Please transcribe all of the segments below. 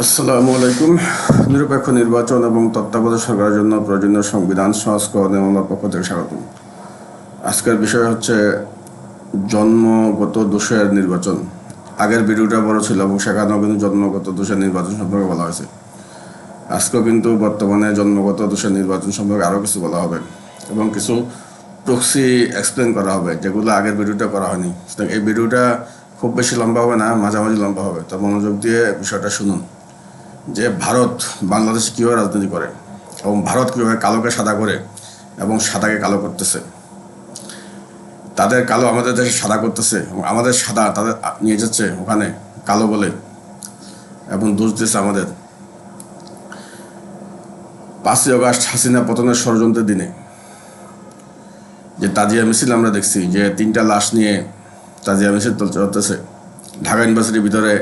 আসসালামু আলাইকুম। নিরপেক্ষ নির্বাচন এবং তত্ত্বাবধায়ক সরকারের জন্য প্রয়োজনীয় সংবিধান সংস্করণে আমার পক্ষ থেকে স্বাগতম। আজকের বিষয় হচ্ছে জন্মগত দোষের নির্বাচন। আগের ভিডিওটা বড় ছিল এবং সেখানেও কিন্তু জন্মগত দোষের নির্বাচন সম্পর্কে বলা হয়েছে। আজকেও কিন্তু বর্তমানে জন্মগত দোষের নির্বাচন সম্পর্কে আরও কিছু বলা হবে এবং কিছু প্রক্সি এক্সপ্লেন করা হবে যেগুলো আগের ভিডিওটা করা হয়নি। এই ভিডিওটা খুব বেশি লম্বা হবে না, মাঝামাঝি লম্বা হবে, তো মনোযোগ দিয়ে বিষয়টা শুনুন যে ভারত বাংলাদেশে কীভাবে রাজনীতি করে এবং ভারত কীভাবে কালোকে সাদা করে এবং সাদাকে কালো করতেছে। তাদের কালো আমাদের দেশে সাদা করতেছে এবং আমাদের সাদা তাদের নিয়ে যাচ্ছে ওখানে কালো বলে এবং দোষ দিচ্ছে আমাদের। 5ই আগস্ট হাসিনা পতনের ষড়যন্ত্রের দিনে যে তাজিয়া মিছিল আমরা দেখছি, যে 3টা লাশ নিয়ে তাজিয়া মিছিল চলতেছে ঢাকা ইউনিভার্সিটির ভিতরে।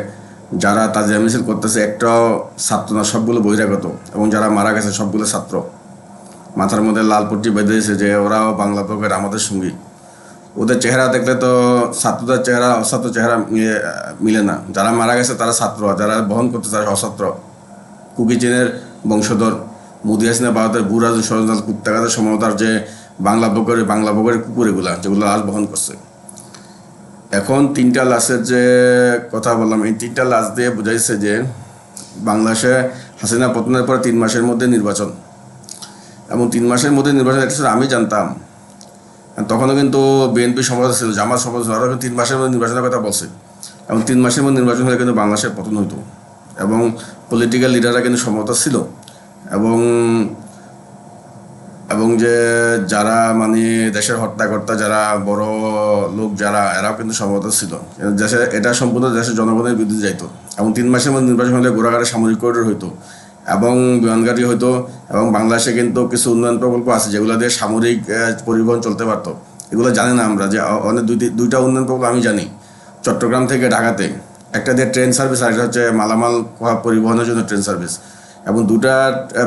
যারা তাজিয়া মিছিল করতেছে একটাও ছাত্র না, সবগুলো বহিরাগত, এবং যারা মারা গেছে সবগুলো ছাত্র। মাথার মধ্যে লাল পট্টি বেঁধে দিয়েছে যে ওরাও বাংলা পক্ষের আমাদের সঙ্গী। ওদের চেহারা দেখলে তো ছাত্রদের চেহারা অছাত্র চেহারা মিলে না। যারা মারা গেছে তারা ছাত্র, যারা বহন করতে তারা অছাত্র। কুকি চীনের বংশধর মোদি হাসিনা ভারতের ভূরাজ ষড়যন্ত্র কুত্তাঘাতের সমতার যে বাংলা বগরের কুকুর এগুলা যেগুলো লাশ বহন করছে। এখন 3টা লাশের যে কথা বললাম, এই 3টা লাশ দিয়ে বোঝাইছে যে বাংলাদেশে হাসিনা পতনের পরে 3 মাসের মধ্যে নির্বাচন, এবং 3 মাসের মধ্যে নির্বাচন একটা আমি জানতাম। তখনও কিন্তু বিএনপি সমাবেশ ছিল, জামাত সমাবেশ ছিল, ওরা 3 মাসের মধ্যে নির্বাচনের কথা বলছে। এবং 3 মাসের মধ্যে নির্বাচন হলে কিন্তু বাংলাদেশের পতন হইতো, এবং পলিটিক্যাল লিডাররা কিন্তু সমতা ছিল, এবং এবং যে যারা মানে দেশের হত্যাকর্তা যারা বড় লোক যারা এরাও কিন্তু সমতা ছিল। দেশে এটা সম্পূর্ণ দেশের জনগণের বিরুদ্ধে যাইতো। এবং 3 মাসের মধ্যে নির্বাচন হলে গোড়াঘাটে সামরিক করিডোর হইতো এবং বিমানঘাটি হইতো, এবং বাংলাদেশে কিন্তু কিছু উন্নয়ন প্রকল্প আছে যেগুলো দিয়ে সামরিক পরিবহন চলতে পারতো। এগুলো জানি না আমরা, যে অনেক দুইটা উন্নয়ন প্রকল্প আমি জানি। চট্টগ্রাম থেকে ঢাকাতে একটা দিয়ে ট্রেন সার্ভিস, আর একটা হচ্ছে মালামাল পরিবহনের জন্য ট্রেন সার্ভিস, এবং 2টা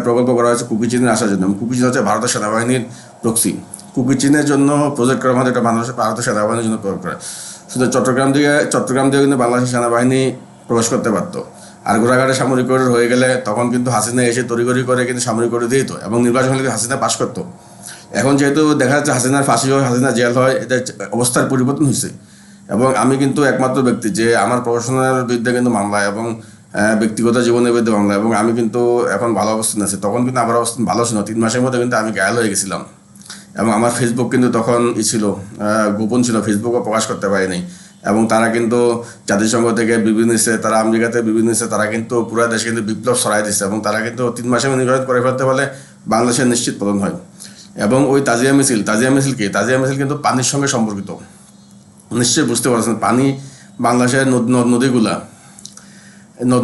প্রকল্প করা হয়েছে কুকি চীনের আসার জন্য। কুকি চীন হচ্ছে ভারতের সেনাবাহিনীর প্রক্সি। কুকি চীনের জন্য প্রজেক্ট করা হচ্ছে, এটা ভারতের সেনাবাহিনীর জন্য প্রয়োগ করা। শুধু চট্টগ্রাম দিয়ে কিন্তু বাংলাদেশের সেনাবাহিনী প্রবেশ করতে পারতো। আর গোড়াঘাটে সামরিক করিডোর হয়ে গেলে তখন কিন্তু হাসিনা এসে তড়িঘড়ি করে কিন্তু সামরিক করিডোর দিত, এবং নির্বাচন হলে হাসিনা পাশ করতো। এখন যেহেতু দেখা যাচ্ছে হাসিনার ফাঁসি হয়, হাসিনা জেল হয়, এটা অবস্থার পরিবর্তন হয়েছে। এবং আমি কিন্তু একমাত্র ব্যক্তি যে আমার প্রফেশনাল বিরুদ্ধে কিন্তু মামলা এবং ব্যক্তিগত জীবনের বিরুদ্ধে মামলা, এবং আমি কিন্তু এখন ভালো অবস্থান আছি। তখন কিন্তু আমার অবস্থান ভালো ছিল। 3 মাসের মধ্যে কিন্তু আমি ঘায়াল হয়ে গেছিলাম, এবং আমার ফেসবুক কিন্তু তখন ছিল গোপন ছিল, ফেসবুকও প্রকাশ করতে পারিনি। এবং তারা কিন্তু জাতিসংঘ থেকে বিভিন্ন দেশে, তারা আমেরিকাতে বিভিন্ন দেশে, তারা কিন্তু পুরো দেশে কিন্তু বিপ্লব ছড়াই দিচ্ছে, এবং তারা কিন্তু 3 মাসের মধ্যে নির্বাচন করে ফেলতে পারলে বাংলাদেশের নিশ্চিত পতন হয়। এবং ওই তাজিয়া মিছিল কি, তাজিয়া মিছিল কিন্তু পানির সঙ্গে সম্পর্কিত। নিশ্চয়ই বুঝতে পারছেন, পানি বাংলাদেশের নদ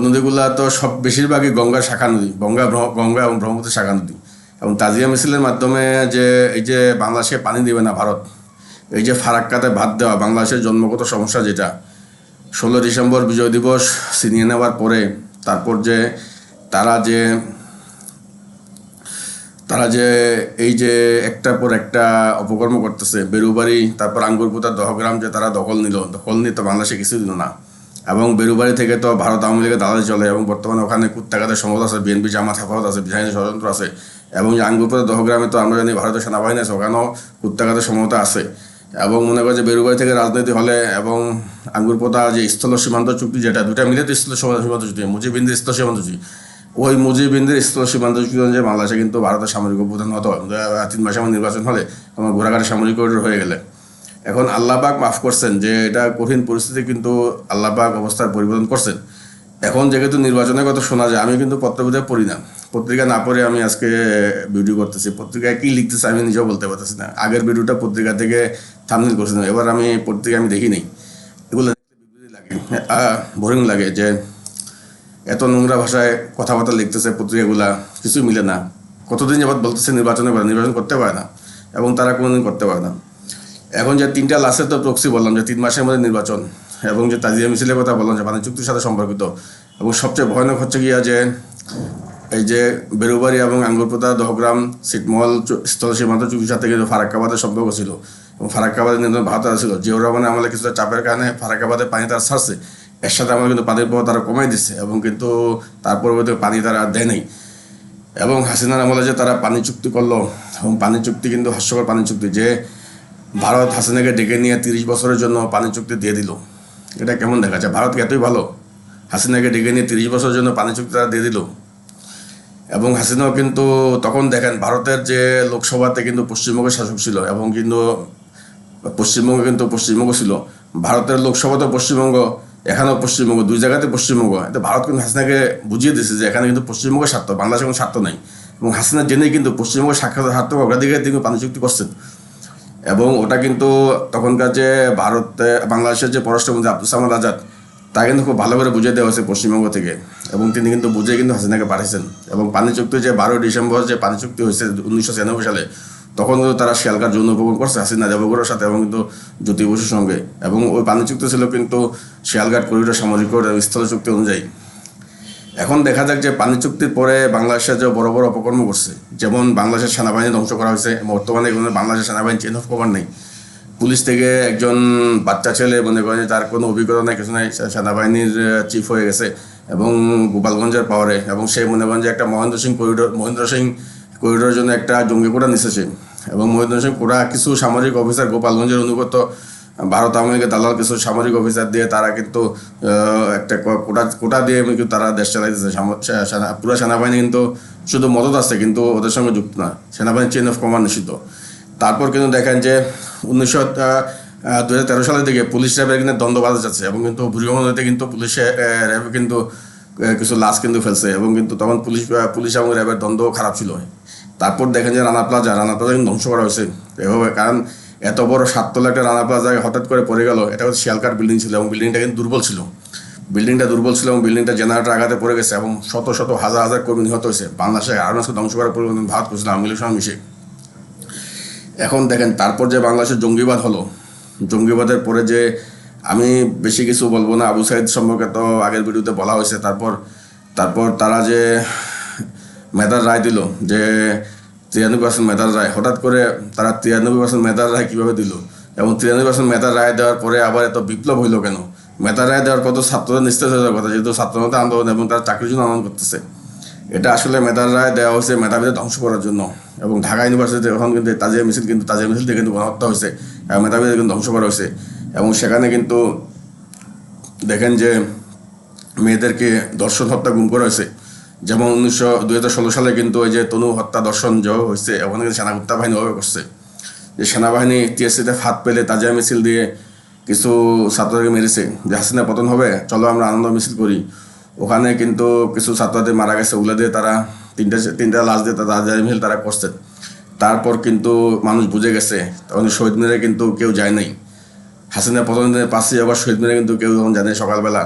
নদীগুলা তো সব বেশিরভাগই গঙ্গার শাখা নদী, গঙ্গা এবং ব্রহ্মপুত্রের শাখা নদী। এবং তাজিয়া মিছিলের মাধ্যমে যে এই যে বাংলাদেশকে পানি দেবে না ভারত, এই যে ফারাক্কাতে ভাত দেওয়া, বাংলাদেশের জন্মগত সমস্যা যেটা 16 ডিসেম্বর বিজয় দিবস ছিনিয়ে নেওয়ার পরে তারপর যে তারা যে এই যে একটার পর একটা অপকর্ম করতেছে, বেরুবাড়ি তারপর আঙ্গুরপুতার দহগ্রাম যে তারা দখল নিয়ে তো বাংলাদেশে কিছু দিল না। এবং বেরুবাড়ি থেকে তো ভারত আওয়ামী লীগের দালালি চলে, এবং বর্তমানে ওখানে কুত্তাঘাতের সমত আছে, বিএনপি জামাত হেফাজত আছে, বিধায়ী ষড়যন্ত্র আছে। এবং যে আঙ্গুরপুতার দহগ্রামে তো আমরা জানি ভারতের সেনাবাহিনী আছে, ওখানেও কুত্তাঘাতের সমতা আছে। এবং মনে করে যে বেরুবাড়ি থেকে রাজনীতি হলে, এবং আঙ্গুরপোতা যে স্থল সীমান্ত চুক্তি যেটা 2টা মিলে তো স্থল সীমান্ত চুক্তি, মুজিববিন্দির স্থল সীমান্ত চুক্তি, ওই মুজিববিন্দির স্থল সীমান্ত চুক্তি অনুযায়ী বাংলাদেশে কিন্তু ভারতের সামরিক অভ্যুত্থান হতো 3 মাসের মধ্যে নির্বাচন হলে, আমার ঘোড়াঘাটে সামরিক করিডোর হয়ে গেলে। এখন আল্লাহ পাক মাফ করছেন যে এটা কঠিন পরিস্থিতি, কিন্তু আল্লাহ পাক অবস্থার পরিবর্তন করছেন। এখন যেহেতু নির্বাচনের কথা শোনা যায়, আমি কিন্তু পত্রবিধে পড়ি না, পত্রিকা না পড়ে আমি আজকে ভিডিও করতেছি। পত্রিকায় কী লিখতেছে আমি নিজেও বলতে পারতেছি না। আগের ভিডিওটা পত্রিকা থেকে থাম্বনেল করছিলাম, এবার আমি পত্রিকা আমি দেখি নেই। এগুলো লাগে, বোরিং লাগে যে এত নোংরা ভাষায় কথাবার্তা লিখতেছে পত্রিকাগুলা, কিছুই মিলে না। কতদিন যাবৎ বলতেছে নির্বাচন করতে পারে না, এবং তারা কোনোদিন করতে পারে না। এখন যে 3টা লাশের তো প্রক্সি বললাম যে 3 মাসের মধ্যে নির্বাচন, এবং যে তাজিয়া মিছিলের কথা বললাম যে বাণিজ্য চুক্তির সাথে সম্পর্কিত, এবং সবচেয়ে ভয়ানক হচ্ছে গিয়া যে এই যে বেরুবাড়ি এবং আঙ্গুরপোতা দহগ্রাম ছিটমহল স্থল সীমান্ত চুক্তির সাথে কিন্তু ফারাক্কাবাদের সম্পর্ক ছিল, এবং ফারাক্কাবাদের নিয়ন্ত্রণ ভারত ছিল। জিয়াউর রহমানের আমলে কিছুটা চাপের কারণে ফারাক্কাবাদের পানি তারা ছাড়ছে, এর সাথে আমরা কিন্তু পানির প্রবাহ তারা কমাই দিচ্ছে এবং কিন্তু তার পরবর্তীতে পানি তারা দেয় নাই। এবং হাসিনার আমলে যে তারা পানি চুক্তি করলো, এবং পানি চুক্তি কিন্তু হাস্যকর পানি চুক্তি, যে ভারত হাসিনাকে ডেকে নিয়ে 30 বছরের জন্য পানি চুক্তি দিয়ে দিল। এটা কেমন দেখা যায়? ভারত এতই ভালো, হাসিনাকে ডেকে নিয়ে 30 বছরের জন্য পানি চুক্তি তারা দিয়ে দিল। এবং হাসিনাও কিন্তু তখন দেখেন ভারতের যে লোকসভাতে কিন্তু পশ্চিমবঙ্গের শাসক ছিল, এবং কিন্তু পশ্চিমবঙ্গ ছিল, ভারতের লোকসভাতে পশ্চিমবঙ্গ, এখানেও পশ্চিমবঙ্গ, দুই জায়গাতে পশ্চিমবঙ্গ। এতে ভারত কিন্তু হাসিনাকে বুঝিয়ে দিয়েছে যে এখানে কিন্তু পশ্চিমবঙ্গের স্বার্থ, বাংলাদেশের কোনো স্বার্থ নাই। এবং হাসিনা জেনেই কিন্তু পশ্চিমবঙ্গের স্বার্থ অগ্রাধিকার তিনি পানি চুক্তি করছেন। এবং ওটা কিন্তু তখনকার যে বাংলাদেশের যে পররাষ্ট্রমন্ত্রী আব্দুল সামাদ আজাদ, তা কিন্তু খুব ভালো করে বুঝিয়ে দেওয়া হয়েছে পশ্চিমবঙ্গ থেকে, এবং তিনি কিন্তু বুঝে কিন্তু হাসিনাকে পাঠিয়েছেন। এবং পানি চুক্তি যে 12 ডিসেম্বর যে পানি চুক্তি হয়েছে 1996 সালে, তখন কিন্তু তারা শিয়ালকার যৌন উপভোগ করছে হাসিনা দেবগড়ের সাথে এবং কিন্তু জ্যোতি বসুর সঙ্গে। এবং ওই পানি চুক্তি ছিল কিন্তু শিয়ালঘাট করিডোর সামরিক স্থল চুক্তি অনুযায়ী। এখন দেখা যাক যে পানি চুক্তির পরে বাংলাদেশের যে বড় বড় অপকর্ম করছে, যেমন বাংলাদেশের সেনাবাহিনী ধ্বংস করা হয়েছে। বর্তমানে বাংলাদেশের সেনাবাহিনী চেঞ্জ অফ কমান্ড নেই। পুলিশ থেকে একজন বাচ্চা ছেলে মনে করেন যে তার কোনো অভিজ্ঞতা নেই, কিছু নেই, সেনাবাহিনীর চিফ হয়ে গেছে এবং গোপালগঞ্জের পাওয়ারে। এবং সে মনে করেন যে একটা মহেন্দ্র সিং করিডোরের জন্য একটা জঙ্গি কোটা নিতেছে। এবং মহেন্দ্র সিং কোটা কিছু সামরিক অফিসার, গোপালগঞ্জের অনুগত ভারত আওয়ামী লীগের দালাল কিছু সামরিক অফিসার দিয়ে তারা কিন্তু একটা কোটা দিয়ে কিন্তু তারা দেশ চালাইতেছে। পুরো সেনাবাহিনী কিন্তু শুধু মদত আছে, কিন্তু ওদের সঙ্গে যুক্ত না। সেনাবাহিনী চেইন অফ কমান্ড নিষিদ্ধ। তারপর কিন্তু দেখেন যে 2013 সালের দিকে পুলিশ র্যাবের কিন্তু দ্বন্দ্ব বাধা যাচ্ছে, এবং কিন্তু বুড়িগঙ্গা নদীতে কিন্তু র্যাবে কিন্তু কিছু লাশ কিন্তু ফেলছে, এবং কিন্তু তখন পুলিশ এবং র্যাবের দ্বন্দ্ব খারাপ ছিল। তারপর দেখেন যে রানা প্লাজা কিন্তু ধ্বংস করা হয়েছে এভাবে, কারণ এত বড় 7 তলা একটা রানা প্লাজায় হঠাৎ করে পড়ে গেল। এটা হচ্ছে শিয়ালকার বিল্ডিং ছিল, এবং বিল্ডিংটা কিন্তু দুর্বল ছিল। এবং বিল্ডিংটা জেনারেটর আঘাতে পড়ে গেছে, এবং শত শত হাজার হাজার কর্মী নিহত হয়েছে। বাংলাদেশের আর্মিকে ধ্বংস করার পরিবর্তন ভারত করেছিল আওয়ামী লীগের সঙ্গে মিশে। এখন দেখেন তারপর যে বাংলাদেশের জঙ্গিবাদ হলো, জঙ্গিবাদের পরে যে আমি বেশি কিছু বলবো না, আবু সাইদ সম্পর্কে তো আগের ভিডিওতে বলা হয়েছে। তারপর তারা যে মেধার রায় দিল, যে 93% মেধার রায়, হঠাৎ করে তারা 93% মেধার রায় কীভাবে দিল, এবং 93% মেধার রায় দেওয়ার পরে আবার এত বিপ্লব হইল কেন? মেধার রায় দেওয়ার পর তো ছাত্রদের নিস্তেজ হয়ে যাওয়ার কথা, যেহেতু ছাত্রদের আন্দোলন এবং তারা চাকরির জন্য আন্দোলন করতেছে। এটা আসলে মেধার রায় দেওয়া হয়েছে মেধাবীদের ধ্বংস করার জন্য। এবং ঢাকা ইউনিভার্সিটিতে এখন কিন্তু তাজিয়া মিছিল থেকে কিন্তু গণহত্যা হয়েছে, এবং মেধাবীদের কিন্তু ধ্বংস করা হয়েছে। এবং সেখানে কিন্তু দেখেন যে মেয়েদেরকে ধর্ষণ হত্যা গুম করা হয়েছে। যেমন 2016 সালে কিন্তু ওই যে তনু হত্যা দর্শন যে হয়েছে, ওখানে কিন্তু সেনাগুপ্তা বাহিনী ওভাবে করছে যে সেনাবাহিনী টিএসসিতে ফাঁদ পেলে তাজিয়া মিছিল দিয়ে কিছু ছাত্রদেরকে মেরেছে, যে হাসিনা পতন হবে, চলো আমরা আনন্দ মিছিল করি। ওখানে কিন্তু কিছু ছাত্রদের মারা গেছে, ওগুলো দিয়ে তারা তিনটা লাশ দিয়ে তাজিয়া মিছিল তারা করছে। তারপর কিন্তু মানুষ বুঝে গেছে, তখন শহীদ মিনারে কিন্তু কেউ যায় নাই। হাসিনা পতন দিনের 5ই আগস্ট শহীদ মিনারে কিন্তু কেউ তখন জানে সকালবেলা।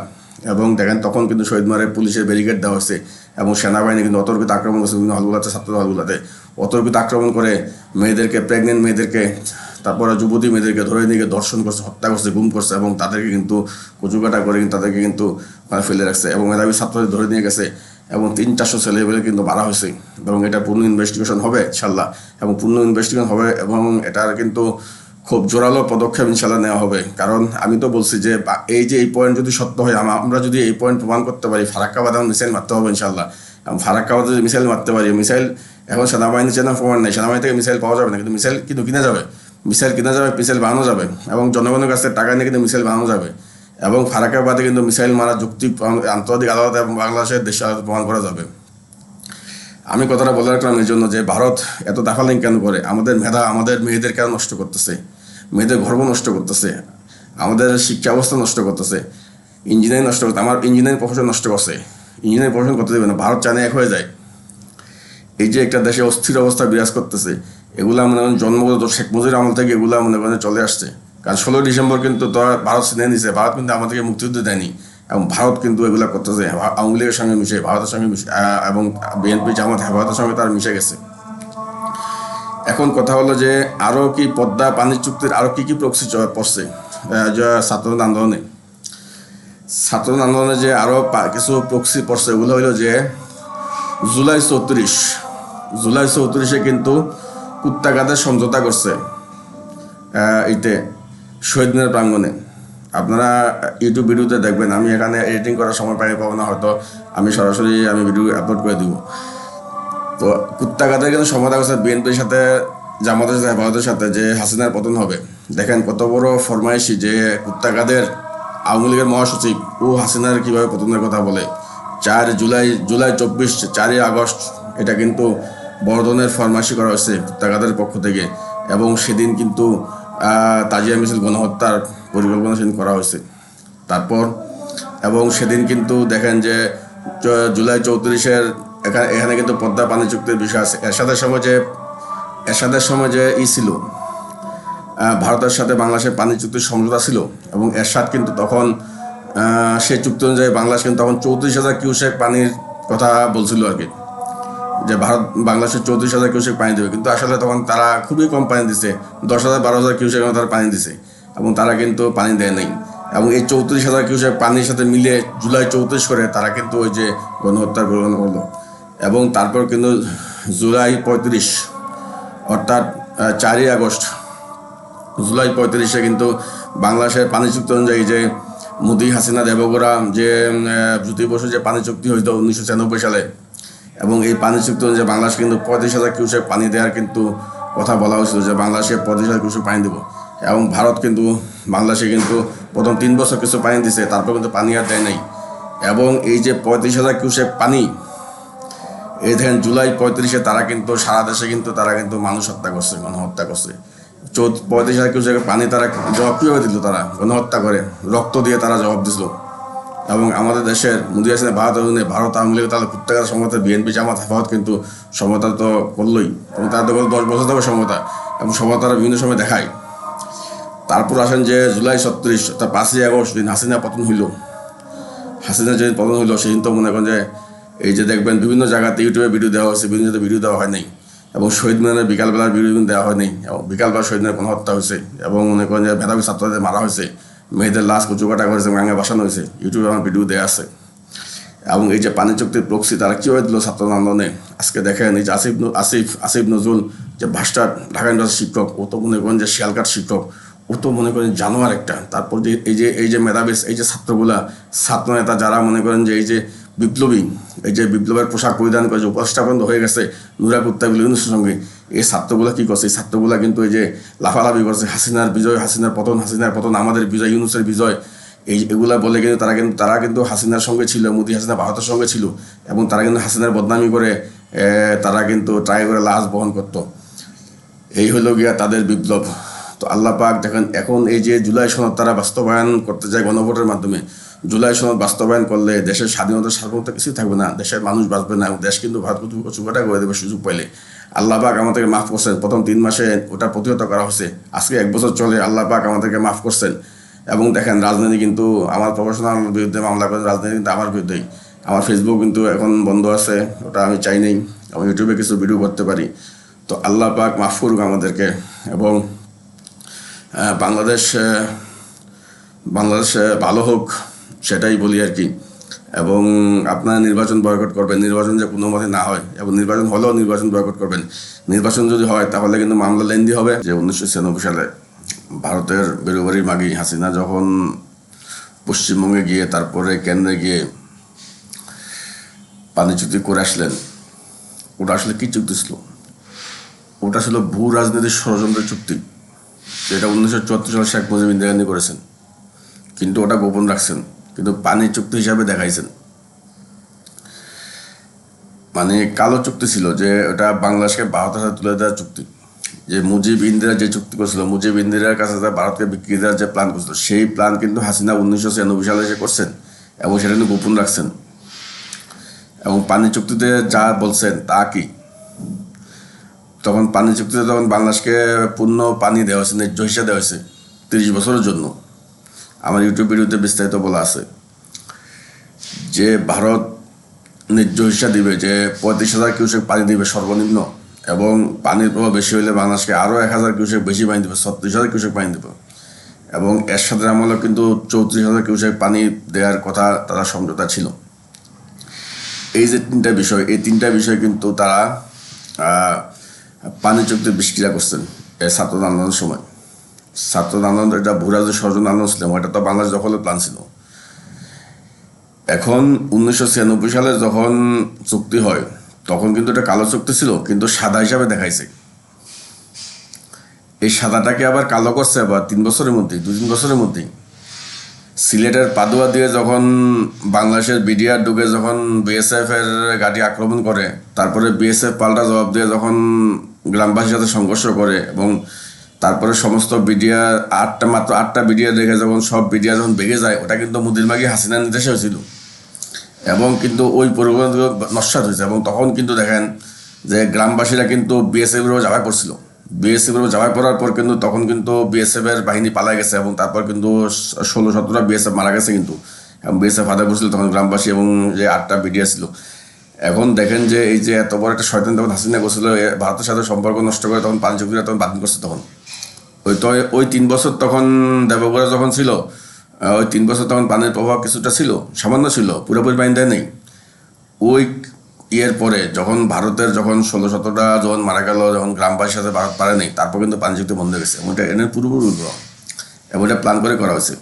এবং দেখেন তখন কিন্তু শহীদ মিনারে পুলিশের ব্যারিকেড দেওয়া হয়েছে, এবং সেনাবাহিনী কিন্তু অতর্কিত আক্রমণ করছে বিভিন্ন হলগুলোতে, ছাত্র হলগুলোতে অতর্কিত আক্রমণ করে মেয়েদেরকে, প্রেগনেন্ট মেয়েদেরকে, তারপরে যুবতী মেয়েদেরকে ধরে নিয়ে দর্শন করছে, হত্যা করছে, গুম করছে, এবং তাদেরকে কিন্তু কচুকাটা করে কিন্তু তাদেরকে কিন্তু ফেলে রাখছে। এবং মেধাবী ছাত্রদের ধরে নিয়ে গেছে, এবং 300-400 ছেলেবেলে কিন্তু মারা হয়েছে। এবং এটা পূর্ণ ইনভেস্টিগেশন হবে ইনশাল্লাহ, এবং পূর্ণ ইনভেস্টিগেশন হবে, এবং এটার কিন্তু খুব জোরালো পদক্ষেপ ইনশাল্লাহ নেওয়া হবে। কারণ আমি তো বলছি যে এই পয়েন্ট যদি সত্য হয়, আমরা যদি এই পয়েন্ট প্রমাণ করতে পারি, ফারাক্কাবাদ এবং মিসাইল মারতে হবে ইনশাল্লাহ। এবং ফারাক্কাবাদে যদি মিসাইল মারতে পারি, মিসাইল এখন সেনাবাহিনী চেনা প্রমাণ নেই, সেনাবাহিনী থেকে মিসাইল পাওয়া যাবে না, কিন্তু মিসাইল কিনা যাবে, মিসাইল বানানো যাবে, এবং জনগণের কাছে টাকা নিয়ে কিন্তু মিসাইল বানানো যাবে। এবং ফারাক্কাবাদে কিন্তু মিসাইল মারা যুক্তি আন্তর্জাতিক আদালত এবং বাংলাদেশের দেশের আদালত প্রমাণ করা যাবে। আমি কথাটা বলে রাখলাম এই জন্য যে ভারত এত দাফালিং কেন করে, আমাদের মেধা, আমাদের মেয়েদের কেন নষ্ট করতেছে, মেয়েদের গর্ব নষ্ট করতেছে, আমাদের শিক্ষা অবস্থা নষ্ট করতেছে, ইঞ্জিনিয়ারিং নষ্ট করতে, আমার ইঞ্জিনিয়ারিং প্রফেশন নষ্ট করছে। ইঞ্জিনিয়ারিং প্রফেশন করতে দেবে না, ভারত চায়না এক হয়ে যায়। এই যে একটা দেশে অস্থির অবস্থা বিরাজ করতেছে, এগুলা মনে করেন জন্মগত শেখ মুজিবের আমল থেকে এগুলা মনে করেন চলে আসছে। কারণ 16 ডিসেম্বর কিন্তু ভারত ছিনে নিছে, ভারত কিন্তু আমাদেরকে মুক্তিযুদ্ধ দেয়নি, এবং ভারত কিন্তু এগুলা করতেছে আওয়ামী লীগের সঙ্গে মিশে, ভারতের সঙ্গে মিশে, এবং বিএনপি জামাত ভারতের সঙ্গে তারা মিশে গেছে। এখন কথা হলো যে আরও কি পদ্মা পানির চুক্তির আরও কী প্রক্সি পড়ছে ছাত্রদের আন্দোলনে যে আরও কিছু প্রক্সি পড়ছে, ওগুলো হইলো যে জুলাই 34 কিন্তু কুত্তাঘাতের সমঝোতা করছে এইতে শহীদ মিনার প্রাঙ্গণে। আপনারা ইউটিউব ভিডিওতে দেখবেন, আমি এখানে এডিটিং করার সময় পাবো না, হয়তো আমি সরাসরি ভিডিও আপলোড করে দিব। তো কুত্তাঘাতের কিন্তু সমতা করছে বিএনপির সাথে, জামাতের সাথে, হেফাজতের সাথে, যে হাসিনার পতন হবে। দেখেন কত বড় ফরমাইশি যে কুত্তাঘাতের আওয়ামী লীগের মহাসচিব ও হাসিনার কীভাবে পতনের কথা বলে। 24 4ই আগস্ট এটা কিন্তু বড় ধরনের ফরমাইশি করা হয়েছে কুত্তাঘাতের পক্ষ থেকে, এবং সেদিন কিন্তু তাজিয়া মিছিল গণহত্যার পরিকল্পনা সেদিন করা হয়েছে। তারপর এবং সেদিন কিন্তু দেখেন যে জুলাই 34-এর এখানে কিন্তু পদ্মা পানি চুক্তির বিষয় আছে। এরশাদের সময় যে ছিল ভারতের সাথে বাংলাদেশের পানি চুক্তির সমঝোতা ছিল, এবং এরশাদ কিন্তু তখন সেই চুক্তি অনুযায়ী বাংলাদেশ কিন্তু তখন 34,000 কিউসেক পানির কথা বলছিল আর কি, যে ভারত বাংলাদেশের 34,000 কিউসেক পানি দেবে। কিন্তু আসলে তখন তারা খুবই কম পানি দিছে, 10,000 12,000 কিউসেক তারা পানি দিছে, এবং তারা কিন্তু পানি দেয় নাই। এবং এই 34,000 কিউসেক পানির সাথে মিলে জুলাই 34 করে তারা কিন্তু ওই যে গণহত্যা গ্রহণ করলো। এবং তারপর কিন্তু জুলাই 35 অর্থাৎ 4ই আগস্ট, জুলাই 35-এ কিন্তু বাংলাদেশের পানি চুক্তি অনুযায়ী যে মোদি হাসিনা দেবগোড়া যে জ্যোতি বসু যে পানি চুক্তি হইতো 1996 সালে, এবং এই পানি চুক্তি অনুযায়ী বাংলাদেশ কিন্তু 35,000 কিউসেক পানি দেওয়ার কিন্তু কথা বলা হয়েছিল, যে বাংলাদেশে 35,000 কিউসেক পানি দেবো। এবং ভারত কিন্তু বাংলাদেশে কিন্তু প্রথম 3 বছর কিছু পানি দিছে, তারপর কিন্তু পানি আর দেয় নাই। এবং এই যে 35,000 কিউসেক পানি, এই দেখেন জুলাই 35-এ তারা কিন্তু সারা দেশে কিন্তু তারা কিন্তু মানুষ হত্যা করছে, গণহত্যা করছে। 35,000 কিউসেক পানি তারা জবাব কীভাবে দিল? তারা গণহত্যা করে রক্ত দিয়ে তারা জবাব দিছিল। এবং আমাদের দেশের মোদি হাসিনা ভারত আওয়ামী লীগ তাদের প্রত্যেকের সমতা, বিএনপি জামাত হেফাজত কিন্তু সমতা তো করলোই, এবং তারা তো 10 বছর ধরে সমতা, এবং সমতা তারা বিভিন্ন সময় দেখায়। তারপর আসেন যে জুলাই 36 অর্থাৎ 5ই আগস্ট দিন হাসিনা পতন হইল। হাসিনা যেদিন পতন হইল সেদিন তো মনে করেন যে এই যে দেখবেন বিভিন্ন জায়গাতে ইউটিউবে ভিডিও দেওয়া হয়েছে, বিভিন্ন জায়গায় ভিডিও দেওয়া হয় নাই, এবং শহীদ মিনারের বিকালবেলার ভিডিও কিন্তু দেওয়া হয় নাই, এবং বিকালবেলা শহীদ মিনারে কোনো হত্যা হয়েছে, এবং মনে করেন যে মেধাবী ছাত্রদের মারা হয়েছে, মেয়েদের লাশ কচুকাটা করেছে, গাঙে বাসানো হয়েছে, ইউটিউবে আমার ভিডিও দেওয়া আছে। এবং এই যে পানি চুক্তির প্রক্সি তারা কীভাবে দিল ছাত্র আন্দোলনে, আজকে দেখেন এই যে আসিফ নজরুল যে ভাস্টার ঢাকা ইউনিভার্সিটির শিক্ষক, ও তো মনে করেন যে শিয়ালকাট শিক্ষক, ও তো মনে করেন জানোয়ার একটা। তারপর যে এই যে মেধাবী এই যে ছাত্র নেতা যারা মনে করেন যে এই যে বিপ্লবী, এই যে বিপ্লবের পোশাক পরিধান করে যে উপস্থাপন হয়ে গেছে নুরা কুত্তাগুলো ইউনুসের সঙ্গে, এই ছাত্রগুলা কী করছে? এই ছাত্রগুলা কিন্তু এই যে লাফালাফি করছে, হাসিনার বিজয়, হাসিনার পতন, আমাদের বিজয়, ইউনুসের বিজয়, এগুলা বলে কিন্তু তারা কিন্তু হাসিনার সঙ্গে ছিল, মোদি হাসিনা ভারতের সঙ্গে ছিল, এবং তারা কিন্তু হাসিনার বদনামি করে তারা কিন্তু ট্রাই করে লাশ বহন করত। এই হলো গিয়া তাদের বিপ্লব। তো আল্লাহ পাক দেখেন এখন এই যে জুলাই সনদ তারা বাস্তবায়ন করতে যায় গণভোটের মাধ্যমে। জুলাই সনদ বাস্তবায়ন করলে দেশের স্বাধীনতা সার্বভৌমত্ব কিছুই থাকবে না, দেশের মানুষ বাঁচবে না, এবং দেশ কিন্তু ভারত চুকাটা করে দেবে সুযোগ পাইলে। আল্লাহ পাক আমাদেরকে মাফ করছেন, প্রথম 3 মাসে ওটা প্রতিহত করা হয়েছে, আজকে 1 বছর চলে, আল্লাহ পাক আমাদেরকে মাফ করছেন। এবং দেখেন রাজনীতি কিন্তু আমার প্রফেশনাল বিরুদ্ধে মামলা করেন, রাজনীতি কিন্তু আমার বিরুদ্ধেই। আমার ফেসবুক কিন্তু এখন বন্ধ আছে, ওটা আমি চাই নেই, আমি ইউটিউবে কিছু ভিডিও করতে পারি। তো আল্লাহ পাক মাফ করুক আমাদেরকে, এবং বাংলাদেশ ভালো হোক সেটাই বলি আর কি। এবং আপনারা নির্বাচন বয়কট করবেন, নির্বাচন যে কোনো মতে না হয়, এবং নির্বাচন হলেও নির্বাচন বয়কট করবেন। নির্বাচন যদি হয় তাহলে কিন্তু মামলা লেন্দি হবে। যে 1996 সালে ভারতের বেরুবাড়ির মাগি হাসিনা যখন পশ্চিমবঙ্গে গিয়ে তারপরে কেন্দ্রে গিয়ে পানি চুক্তি করে আসলেন, ওটা আসলে কী চুক্তি ছিল? ওটা ছিল ভূ রাজনীতির ষড়যন্ত্রের চুক্তি, যেটা 1974 সালে শেখ মুজিব ইন্দিরা গান্ধী করেছেন, কিন্তু ওটা গোপন রাখছেন, কিন্তু পানি চুক্তি হিসাবে দেখাইছেন। মানে কালো চুক্তি ছিল, যে ওটা বাংলাদেশকে ভারতের সাথে তুলে দেওয়ার চুক্তি। যে মুজিব ইন্দিরা যে চুক্তি করছিল, মুজিব ইন্দিরার কাছে ভারতকে বিক্রি দেওয়ার যে প্ল্যান করছিল, সেই প্ল্যান কিন্তু হাসিনা 1996 সালে এসে করছেন, এবং সেটা কিন্তু গোপন রাখছেন। এবং পানি চুক্তিতে যা বলছেন তা কি, তখন পানি চুক্তিতে তখন বাংলাদেশকে পূর্ণ পানি দেওয়া হয়েছে, ন্যায্য হিসা দেওয়া হয়েছে 30 বছরের জন্য। আমার ইউটিউব ভিডিওতে বিস্তারিত বলা আছে যে ভারত ন্যায্য হিসা দিবে, যে 35,000 কিউসেক পানি দিবে সর্বনিম্ন, এবং পানির প্রভাব বেশি হলে বাংলাদেশকে আরও 1,000 কিউসেক বেশি পানি দেবে, 36,000 কিউসেক পানি দেবে। এবং এর সাথে আমলে কিন্তু 34,000 কিউসেক পানি দেওয়ার কথা তারা সমঝোতা ছিল। এই যে 3টা বিষয়, এই 3টা বিষয় কিন্তু তারা পানি চুক্তির বিক্রিয়া করছেন এই ছাত্র আন্দোলনের সময়। ছাত্র আন্দোলন, এটা ভূরাজের ষড়যন্ত্র আন্দোলন ছিল, এটা তো বাংলাদেশ দখলের প্ল্যান ছিল। এখন 1996 সালে যখন চুক্তি হয় তখন কিন্তু এটা কালো চুক্তি ছিল, কিন্তু সাদা হিসাবে দেখাইছে। এই সাদাটাকে আবার কালো করছে আবার 3 বছরের মধ্যেই, 2-3 বছরের মধ্যেই। সিলেটের পাদুয়া দিয়ে যখন বাংলাদেশের বিডিআর ঢুকে যখন বিএসএফ এর গাড়ি আক্রমণ করে, তারপরে বিএসএফ পাল্টা জবাব দিয়ে যখন গ্রামবাসীর সাথে সংঘর্ষ করে, এবং তারপরে সমস্ত বিডিআর মাত্র 8টা বিডিআর রেখে যখন সব বিডিআর যখন ভেঙে যায়, ওটা কিন্তু মুদির মাগি হাসিনার নির্দেশে হয়েছিল, এবং কিন্তু ওই পরিকল্পনা নস্যাৎ হয়েছে। এবং তখন কিন্তু দেখেন যে গ্রামবাসীরা কিন্তু বিএসএফ এর ঝাঁপায় পড়ছিল, বিএসএফ এর ঝাঁপায় পড়ার পর কিন্তু তখন কিন্তু বিএসএফ এর বাহিনী পালাই গেছে, এবং তারপর কিন্তু 16-17টা বিএসএফ মারা গেছে কিন্তু, এবং বিএসএফ হাতে পড়ছিল তখন গ্রামবাসী এবং যে 8টা বিডিআর ছিল। এখন দেখেন যে এই যে এত বড় একটা শয়তান তখন হাসিনা করছিল, ভারতের সাথে সম্পর্ক নষ্ট করে তখন পানি চুক্তিটা তখন বাতিল করছে। তখন ওই 3 বছর তখন দেবগড়া যখন ছিল, ওই 3 বছর তখন পানির প্রভাব কিছুটা ছিল, সামান্য ছিল, পুরোপুরি পানি দেয় নেই। ওই ইয়ের পরে যখন ভারতের যখন 16-17টা যখন মারা গেল, যখন গ্রামবাসীর সাথে ভারত পারে নেই, তারপর কিন্তু পানি চুক্তি বন্ধ হয়ে গেছে, এবং এটা এনে পুরোপুরি এবং এটা প্ল্যান করে করা হয়েছে।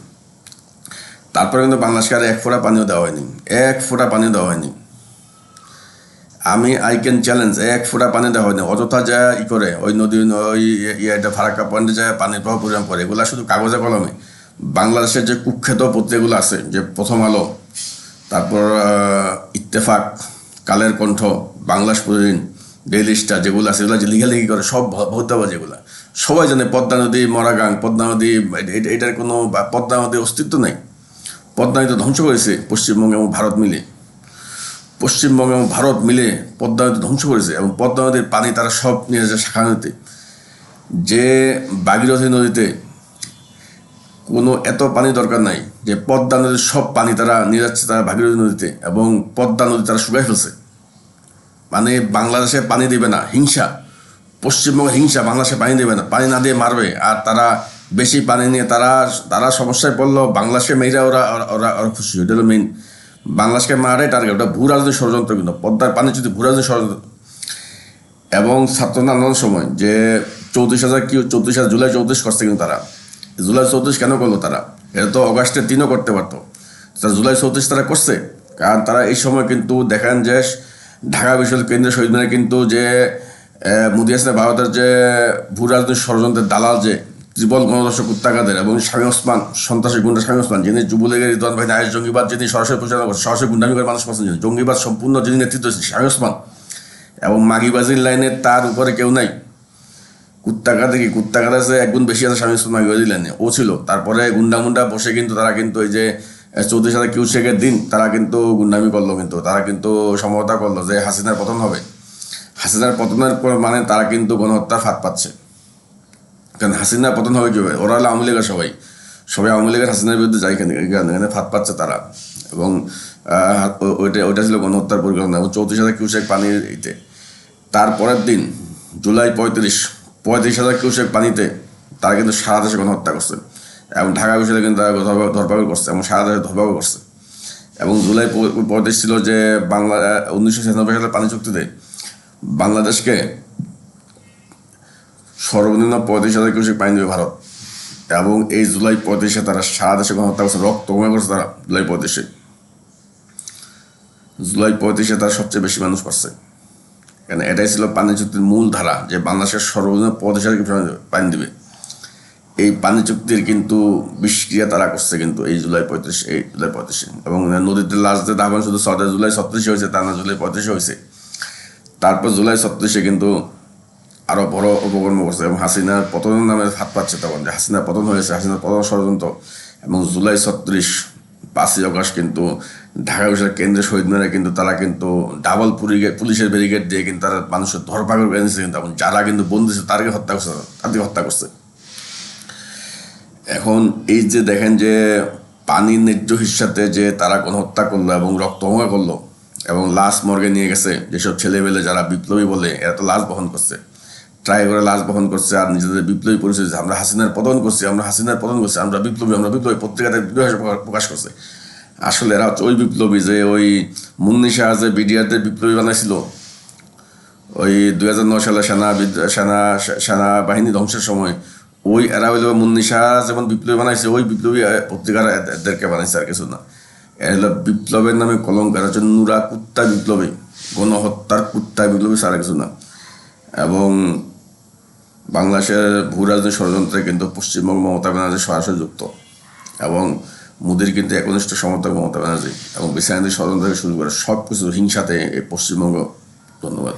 তারপরে কিন্তু বাংলাদেশকে আর 1 ফোঁটা পানিও দেওয়া হয়নি, 1 ফোঁটা পানি দেওয়া হয়নি। আই ক্যান চ্যালেঞ্জ, 1 ফোঁটা পানি দেওয়া হয়নি। অযথা যা করে ওই নদী, ওই ইয়েটা ফারাক্কা পয়েন্টে যায় পানির প্রভাব পরিমাণ করে, এগুলো শুধু কাগজে কলমে। বাংলাদেশের যে কুখ্যাত পত্রিকাগুলো আছে, যে প্রথম আলো, তারপর ইত্তেফাক, কালের কণ্ঠ, বাংলাদেশ প্রতিদিন, ডেইলি স্টার, যেগুলো আছে এগুলো যে লিখালেখি করে সব ভৌতাবাজি, যেগুলো সবাই জানে পদ্মা নদী মরাগাং, পদ্মা নদী এটার কোনো, পদ্মা নদীর অস্তিত্ব নেই। পদ্মা নদী ধ্বংস করেছে পশ্চিমবঙ্গ এবং ভারত মিলে, পশ্চিমবঙ্গ এবং ভারত মিলে পদ্মা নদী ধ্বংস করেছে, এবং পদ্মা নদীর পানি তারা সব নিয়ে যাচ্ছে শাখা নদীতে। যে ভাগীরথী নদীতে কোনো এত পানি দরকার নাই, যে পদ্মা নদীর সব পানি তারা নিয়ে যাচ্ছে তারা ভাগীরথী নদীতে, এবং পদ্মা নদী তারা শুকাই ফেলছে। মানে বাংলাদেশে পানি দেবে না, হিংসা, পশ্চিমবঙ্গের হিংসা, বাংলাদেশে পানি দেবে না, পানি না দিয়ে মারবে। আর তারা বেশি পানি নিয়ে তারা সমস্যায় পড়লো, বাংলাদেশে মেয়েরা ওরা ওরা ওরা খুশি। ওইটা হলো মেইন, বাংলাদেশকে মারাটাই টার্গেট। ওটা ভূ রাজনৈতিক ষড়যন্ত্র, কিন্তু পদ্মার পানি যদি ভূ রাজনৈতিক ষড়যন্ত্র। এবং ছাত্র আন্দোলনের সময় যে 34,000 জুলাই 34 করছে, কিন্তু তারা জুলাই 34 কেন করলো? তারা এটা তো অগাস্টের 3ও করতে পারতো, জুলাই 34 তারা করছে। কারণ তারা এই সময় কিন্তু দেখেন যে ঢাকা বিশ্ববিদ্যালয় কেন্দ্রীয় শহীদ মিনারে কিন্তু যে মোদি হাসিনা ভারতের যে ভূ রাজনৈতিক ষড়যন্ত্রের দালাল, যে ত্রিপল গণদর্শক কুত্তাকাদের, এবং শামীম ওসমান, সন্ত্রাসী গুন্ডা শামীম ওসমান, যিনি যুবলীগের রিদওয়ান ভাই আইএস জঙ্গিবাদ যিনি সরাসরি পরিচালনা করছে, সরাসরি গুন্ডামি করে মানুষ পছন্দ, জঙ্গিবাদ সম্পূর্ণ যিনি নেতৃত্ব দিচ্ছেন শামীম ওসমান, এবং মাগিবাজির লাইনে তার উপরে কেউ নাই। কুত্তাকাদা আছে 1 গুণ বেশি আছে শামীম ওসমান মাগিবাজির লাইনে, ও ছিল। তারপরে গুন্ডা বসে কিন্তু তারা কিন্তু এই যে 34,000 কিউসেকের দিন তারা কিন্তু গুন্ডামি করলো, কিন্তু তারা কিন্তু সমঝোতা করলো যে হাসিনার পতন হবে। হাসিনার পতনের পর মানে তারা কিন্তু গণহত্যার ফাঁদ পাচ্ছে। কারণ হাসিনার পতন হবে কীভাবে? ওরা হলো আওয়ামী লীগের, সবাই আওয়ামী লীগের হাসিনার বিরুদ্ধে যায়, এখানে ফাঁদ পাচ্ছে তারা। এবং ওইটা ছিল গণহত্যার পরিকল্পনা, এবং 34,000 কিউসেক পানির ইতে। তারপরের দিন জুলাই 35,000 কিউসেক পানিতে তারা কিন্তু সারা দেশে গণহত্যা করছে, এবং ঢাকা বিশ্ববিদ্যালয়ে কিন্তু তারা ধরপাকড় করছে, এবং সারা দেশে ধরপাকড় করছে। এবং জুলাই 35 ছিল যে 1996 সালে পানি চুক্তিতে বাংলাদেশকে সর্বনিম্ন 35,000 কিউসেক পানি দেবে ভারত, এবং এই জুলাই 35-এ তারা সারা দেশে গণহত্যা করছে, রক্ত কমে করছে তারা। জুলাই 35-এ তারা সবচেয়ে বেশি মানুষ পাচ্ছে। কেন? এটাই ছিল পানি চুক্তির মূল ধারা, যে বাংলাদেশের সর্বনিম্ন 35,000 পানি দেবে। এই পানি চুক্তির কিন্তু বিষক্রিয়া তারা করছে কিন্তু এই জুলাই 35-এ। এবং নদীতে লাশ দিয়ে দাহন শুধু জুলাই 36 হয়েছে তা না, জুলাই 35 হয়েছে। তারপর জুলাই 36-এ কিন্তু আরও বড় উপকর্ম করছে, এবং হাসিনার পতনের নামে হাত পাচ্ছে তখন, যে হাসিনার পতন হয়েছে, হাসিনার পতন ষড়যন্ত্র। এবং জুলাই 36, 5ই আগস্ট কিন্তু ঢাকা বিশ্ববিদ্যালয় কেন্দ্রীয় শহীদ মিনারে কিন্তু তারা কিন্তু ডাবল পুলিশের ব্যারিকেড দিয়ে কিন্তু তারা মানুষের ধরপাকড় করে নিচ্ছে, কিন্তু এবং যারা কিন্তু বন্দী ছিল তাদেরকে হত্যা করছে। এখন এই যে দেখেন যে পানির ন্যায্য হিসাবে যে তারা গণহত্যা করলো এবং রক্তভঙ্গা করলো, এবং লাশ মর্গে নিয়ে গেছে, যেসব ছেলেবেলে যারা বিপ্লবী বলে এরা তো লাশ বহন করছে, ট্রাই করে লাশ বহন করছে, আর নিজেদের বিপ্লবী পরিচয় আমরা হাসিনার পতন করছি, আমরা বিপ্লবী পত্রিকাতে প্রকাশ করছে। আসলে এরা হচ্ছে ওই বিপ্লবী যে ওই মুন্নি শাহ যে বিডিআরদের বিপ্লবী বানাইছিল ওই 2009 সালে সেনাবাহিনী ধ্বংসের সময়, ওই এরা হইলো মুন্নিশা যেমন বিপ্লবী বানাইছে, ওই বিপ্লবী পত্রিকার এদেরকে বানাইছে, আর কিছু না। এরা হলো বিপ্লবের নামে কলঙ্ক, এরা হচ্ছে নুরা কুত্তা বিপ্লবী, গণহত্যার কুত্তা বিপ্লবী, সারা কিছু না। এবং বাংলাদেশের ভূ রাজনৈতিক ষড়যন্ত্রে কিন্তু পশ্চিমবঙ্গ মমতা ব্যানার্জি সরাসরি যুক্ত, এবং মোদির কিন্তু একনিষ্ঠ সমর্থক মমতা ব্যানার্জি, এবং বেসায়নিক ষড়যন্ত্র থেকে শুরু করে সব কিছু হিংসাতে এই পশ্চিমবঙ্গ। ধন্যবাদ।